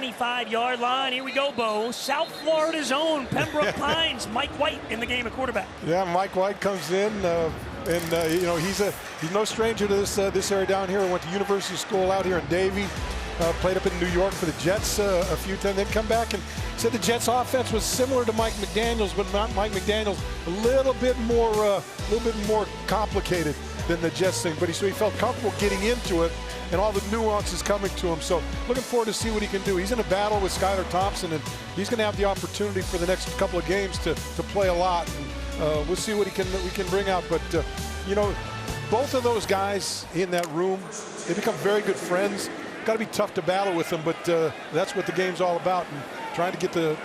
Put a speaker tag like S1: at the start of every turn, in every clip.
S1: 25-yard line. Here we go, Bo. South Florida's own Pembroke Pines, Mike White in the game at quarterback.
S2: Yeah, Mike White comes in, and you know, he's no stranger to this area down here. Went to university school out here in Davie. Played up in New York for the Jets a few times, then come back and said the Jets offense was similar to Mike McDaniel's, but not Mike McDaniel's, a little bit more complicated than the Jets thing. But he felt comfortable getting into it and all the nuances coming to him. So looking forward to see what he can do. He's in a battle with Skylar Thompson, and he's going to have the opportunity for the next couple of games to play a lot. And, we'll see what we can bring out. But you know, both of those guys in that room, they become very good friends. Got to be tough to battle with them, but that's what the game's all about, and trying to get the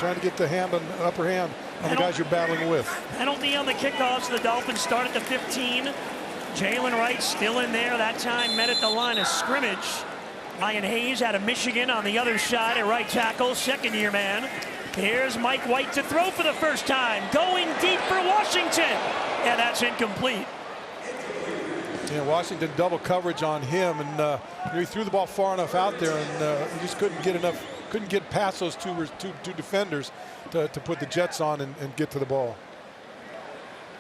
S2: upper hand on the guys you're battling with.
S1: Penalty on the kickoffs. The Dolphins start at the 15. Jalen Wright still in there. That time met at the line of scrimmage. Ryan Hayes out of Michigan on the other side at right tackle, second-year man. Here's Mike White to throw for the first time, going deep for Washington, and that's incomplete.
S2: Yeah, Washington double coverage on him, and he threw the ball far enough out there, and he just couldn't get past those two defenders to put the Jets on and get to the ball.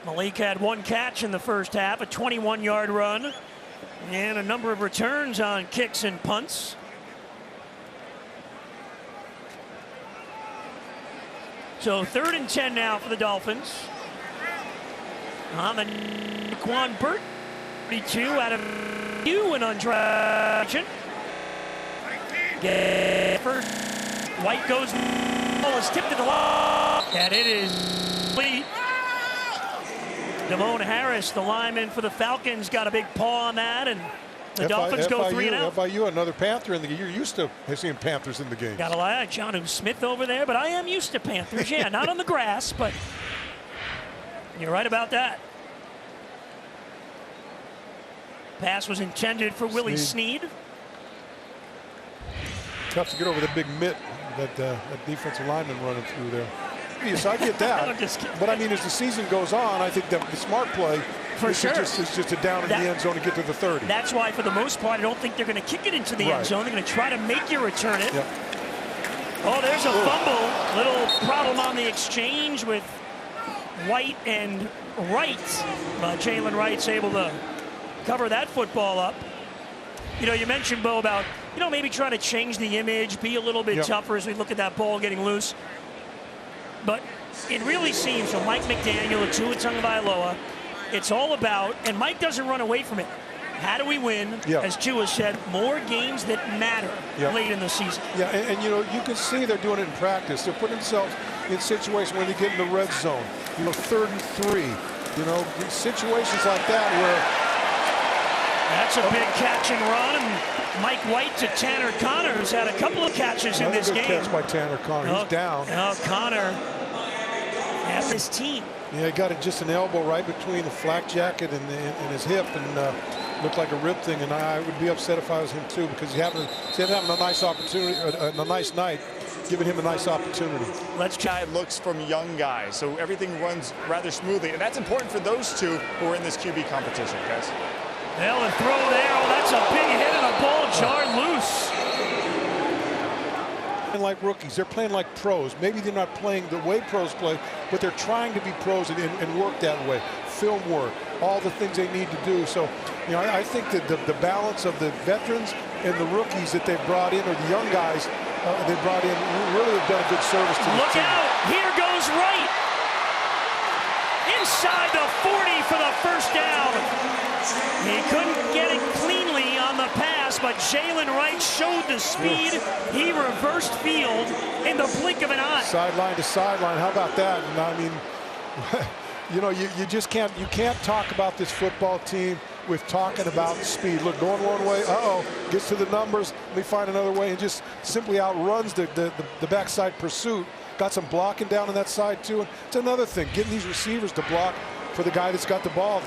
S1: Malik had one catch in the first half, a 21-yard run, and a number of returns on kicks and punts. So 3rd and 10 now for the Dolphins. On the Quan Burt. 32 out of you and untraction. First, White goes, ball is tipped to the line, and it is complete. Damone Harris, the lineman for the Falcons, got a big paw on that, and the Dolphins go 3 and out.
S2: FIU, another Panther in the game. You're used to seeing Panthers in the game.
S1: Got a lie, Jonnu Smith over there, but I am used to Panthers. Yeah, not on the grass, but you're right about that. Pass was intended for Willie Snead.
S2: Tough to get over the big mitt that defensive lineman running through there. Yes, I get that. But I mean, as the season goes on, I think that the smart play is just a down in the end zone to get to the 30.
S1: That's why, for the most part, I don't think they're going to kick it into the end zone. They're going to try to make you return it. Yep. Oh, there's a fumble. Little problem on the exchange with White and Wright. Jalen Wright's able to cover that football up. You know, you mentioned, Bo, about, you know, maybe trying to change the image, be a little bit tougher as we look at that ball getting loose. But it really seems from Mike McDaniel and Tua Tagovailoa, it's all about, and Mike doesn't run away from it, how do we win, as Tua said, more games that matter late in the season. Yeah,
S2: and you know, you can see they're doing it in practice. They're putting themselves in situations when they get in the red zone, you know, 3rd and 3, you know, situations like that where
S1: that's a big catch and run, and Mike White to Tanner Connor, who's had a couple of catches in this game.
S2: Good catch by Tanner Connor. He's down.
S1: Oh, Connor has his team.
S2: Yeah, he got just an elbow right between the flak jacket and his hip, and looked like a rib thing. And I would be upset if I was him too, because he's having a nice opportunity, a nice night, giving him a nice opportunity.
S3: Let's try looks from young guys, so everything runs rather smoothly, and that's important for those two who are in this QB competition, guys.
S1: Well, the throw there, oh, that's a big hit and a ball jarred loose.
S2: And like rookies, they're playing like pros. Maybe they're not playing the way pros play, but they're trying to be pros and work that way. Film work, all the things they need to do. So, you know, I think that the balance of the veterans and the rookies that they've brought in, or the young guys they brought in, really have done a good service to the team.
S1: Look out, here goes Wright. Inside the 40 for the first down. He couldn't get it cleanly on the pass, but Jalen Wright showed the speed. He reversed field in the blink of an eye.
S2: Sideline to sideline, how about that? And I mean, you know, you just can't talk about this football team with talking about speed. Look, going one way, gets to the numbers, let me find another way, and just simply outruns the backside pursuit. Got some blocking down on that side too. And it's another thing, getting these receivers to block for the guy that's got the ball.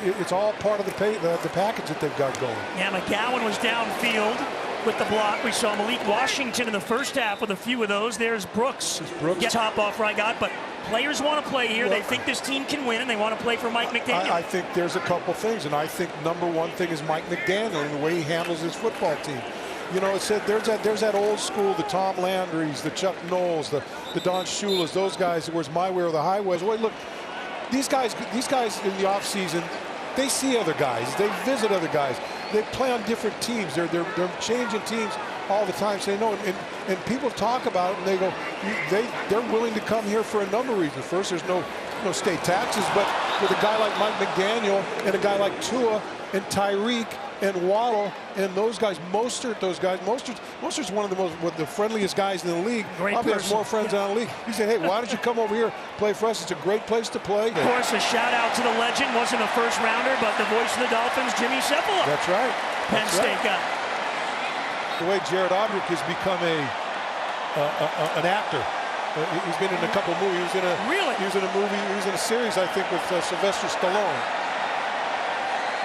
S2: It's all part of the package that they've got going.
S1: Yeah, McGowan was downfield with the block. We saw Malik Washington in the first half with a few of those. There's Brooks. Get top offer I got, but players want to play here. Well, they think this team can win, and they want to play for Mike McDaniel.
S2: I think there's a couple things, and I think number one thing is Mike McDaniel and the way he handles his football team. You know, it said there's that old school, the Tom Landrys, the Chuck Knowles, the Don Shulas, those guys. Where's my way or the highways? Well, look, these guys in the off season, they see other guys, they visit other guys, they play on different teams. They're changing teams all the time. So they know, and people talk about it, and they go, they're willing to come here for a number of reasons. First, there's no state taxes, but with a guy like Mike McDaniel and a guy like Tua and Tyreek and Waddle and those guys, Mostert's one of the friendliest guys in the league. Probably has more friends in the league. He said, hey, why don't you come over here, play for us? It's a great place to play.
S1: Of course, a shout out to the legend, wasn't a first rounder, but the voice of the Dolphins, Jimmy Cephala.
S2: That's right.
S1: Penn State guy.
S2: The way Jared Odrick has become an actor. He's been in a couple of movies. He was in a movie. He was in a series, I think, with Sylvester Stallone.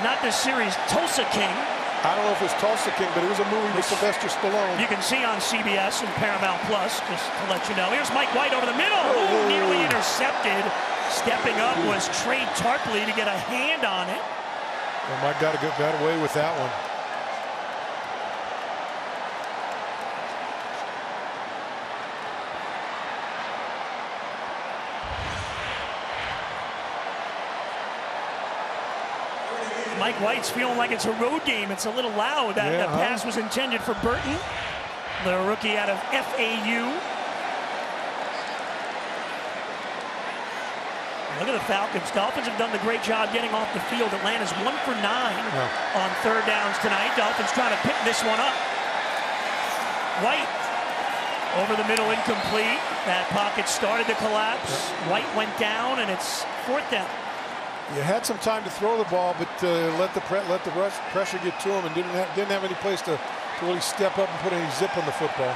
S1: Not the series Tulsa King.
S2: I don't know if it was Tulsa King, but it was a movie with Sylvester Stallone.
S1: You can see on CBS and Paramount Plus, just to let you know. Here's Mike White over the middle. Ooh, nearly intercepted. Stepping up was Trey Tarpley to get a hand on it.
S2: Well, Mike got away with that one.
S1: Mike White's feeling like it's a road game. It's a little loud. That pass was intended for Burton, the rookie out of FAU. Look at the Falcons. Dolphins have done the great job getting off the field. Atlanta's 1 for 9 on third downs tonight. Dolphins trying to pick this one up. White over the middle, incomplete. That pocket started to collapse. White went down, and it's 4th down.
S2: You had some time to throw the ball, but let the pressure get to him, and didn't have any place to really step up and put any zip on the football.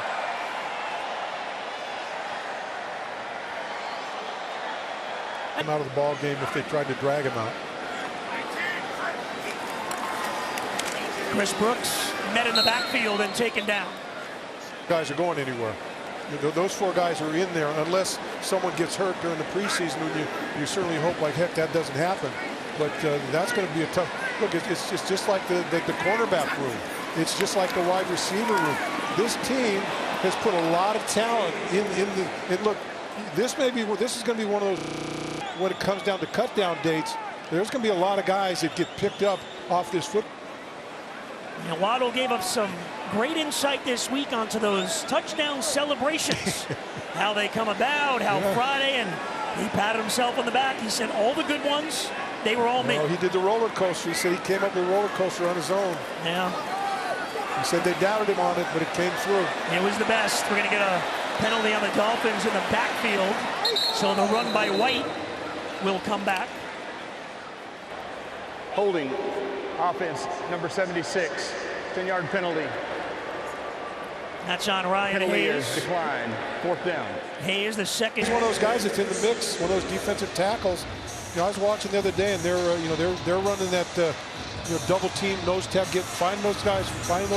S2: Come out of the ball game if they tried to drag him out.
S1: Chris Brooks met in the backfield and taken down.
S2: Guys are going anywhere. Those 4 guys are in there unless someone gets hurt during the preseason, when you certainly hope like heck that doesn't happen. But that's going to be a tough look. It's just like the cornerback room. It's just like the wide receiver room. This team has put a lot of talent in the. And look, this is going to be one of those, when it comes down to cut down dates, there's going to be a lot of guys that get picked up off this foot.
S1: And Waddle gave up some great insight this week onto those touchdown celebrations. How they come about, how Friday, and he patted himself on the back. He said all the good ones, they were all made.
S2: He did the roller coaster. He said he came up with a roller coaster on his own.
S1: Yeah.
S2: He said they doubted him on it, but it came through.
S1: It was the best. We're going to get a penalty on the Dolphins in the backfield. So the run by White will come back.
S4: Holding. Offense, number 76, 10-yard penalty.
S1: That's on Ryan
S4: Penalty
S1: Hayes.
S4: is declined. 4th down.
S1: Hayes, the second.
S2: He's one of those guys that's in the mix, one of those defensive tackles. I was watching the other day, and they're running that double team nose tap, finding those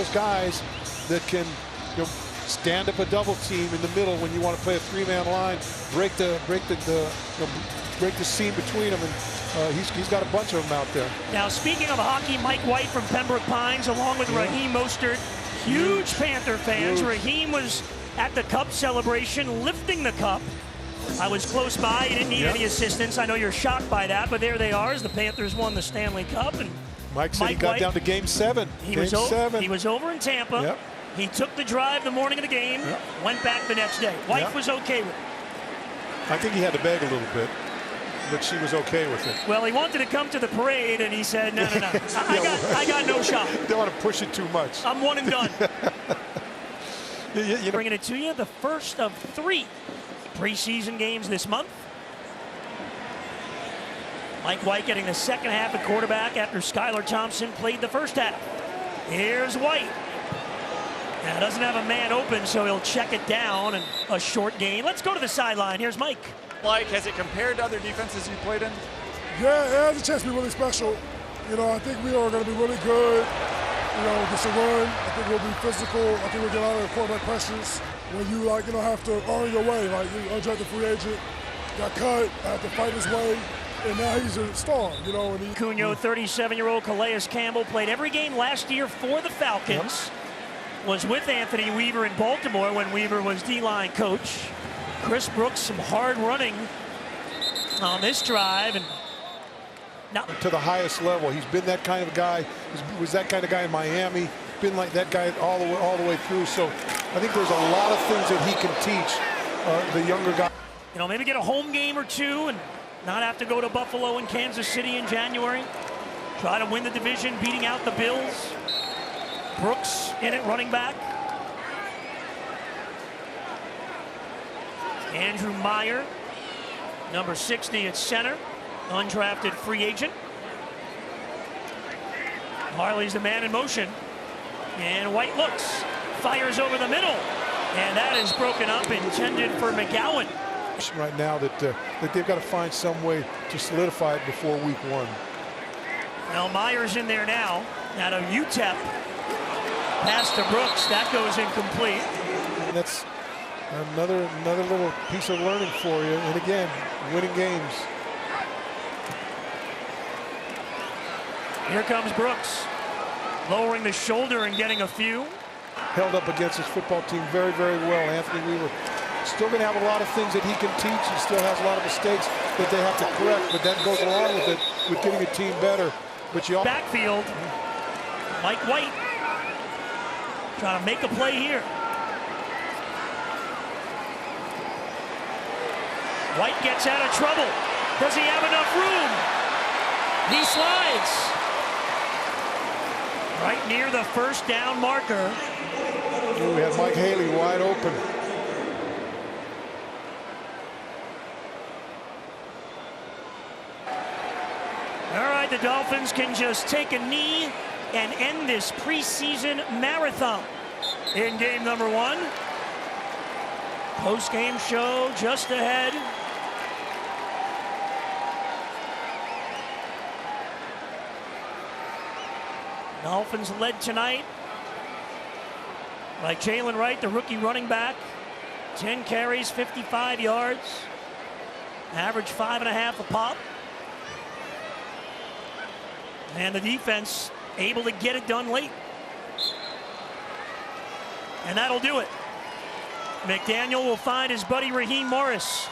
S2: guys that can stand up a double team in the middle when you want to play a 3-man line, break the seam between them, and he's got a bunch of them out there.
S1: Now, speaking of hockey, Mike White from Pembroke Pines, along with Raheem Mostert, huge Panther fans. Huge. Raheem was at the Cup celebration, lifting the cup. I was close by. He didn't need any assistance. I know you're shocked by that, but there they are as the Panthers won the Stanley Cup. And
S2: Mike said he got down to Game 7.
S1: He was over in Tampa.
S2: Yep.
S1: He took the drive the morning of the game, went back the next day. White was okay with it.
S2: I think he had to beg a little bit, but she was okay with it.
S1: Well, he wanted to come to the parade, and he said, no. I got no shot.
S2: Don't want to push it too much.
S1: I'm one and done. Bringing it to you, the first of 3 preseason games this month. Mike White getting the second half at quarterback after Skylar Thompson played the first half. Here's White. Now, doesn't have a man open, so he'll check it down, and a short gain. Let's go to the sideline. Here's Mike.
S3: Like, has it compared to other defenses you played in?
S5: Yeah, it has a chance to be really special. I think we are going to be really good. Against the run, I think we'll be physical. I think we'll get out of the quarterback pressures. When you have to earn your way, like you undrafted free agent, got cut, had to fight his way, and now he's a star.
S1: Cunha, 37-year-old Calais Campbell played every game last year for the Falcons. was with Anthony Weaver in Baltimore when Weaver was D-line coach. Chris Brooks, some hard running on this drive, and now
S2: to the highest level. He's been that kind of guy. He was that kind of guy in Miami. Been like that guy all the way through. So I think there's a lot of things that he can teach the younger guy.
S1: You know, maybe get a home game or two and not have to go to Buffalo and Kansas City in January. Try to win the division, beating out the Bills. Brooks in it, running back. Andrew Meyer, number 60 at center, undrafted free agent. Harley's the man in motion. And White looks, fires over the middle. And that is broken up, intended for McGowan.
S2: Right now that they've got to find some way to solidify it before week 1.
S1: Well, Meyer's in there now. Out of UTEP. Pass to Brooks. That goes incomplete.
S2: And that's another little piece of learning for you. And again, winning games.
S1: Here comes Brooks. Lowering the shoulder and getting a few.
S2: Held up against his football team very, very well. Anthony Weaver still going to have a lot of things that he can teach. He still has a lot of mistakes that they have to correct, but that goes along with it, with getting a team better. But you
S1: backfield, Mike White trying to make a play here. White gets out of trouble. Does he have enough room? He slides. Right near the first down marker.
S2: We have Mike Haley wide open.
S1: All right, the Dolphins can just take a knee and end this preseason marathon in game number 1. Post-game show just ahead. Dolphins led tonight by Jalen Wright, the rookie running back. 10 carries, 55 yards. Average 5.5 a pop. And the defense able to get it done late. And that'll do it. McDaniel will find his buddy Raheem Morris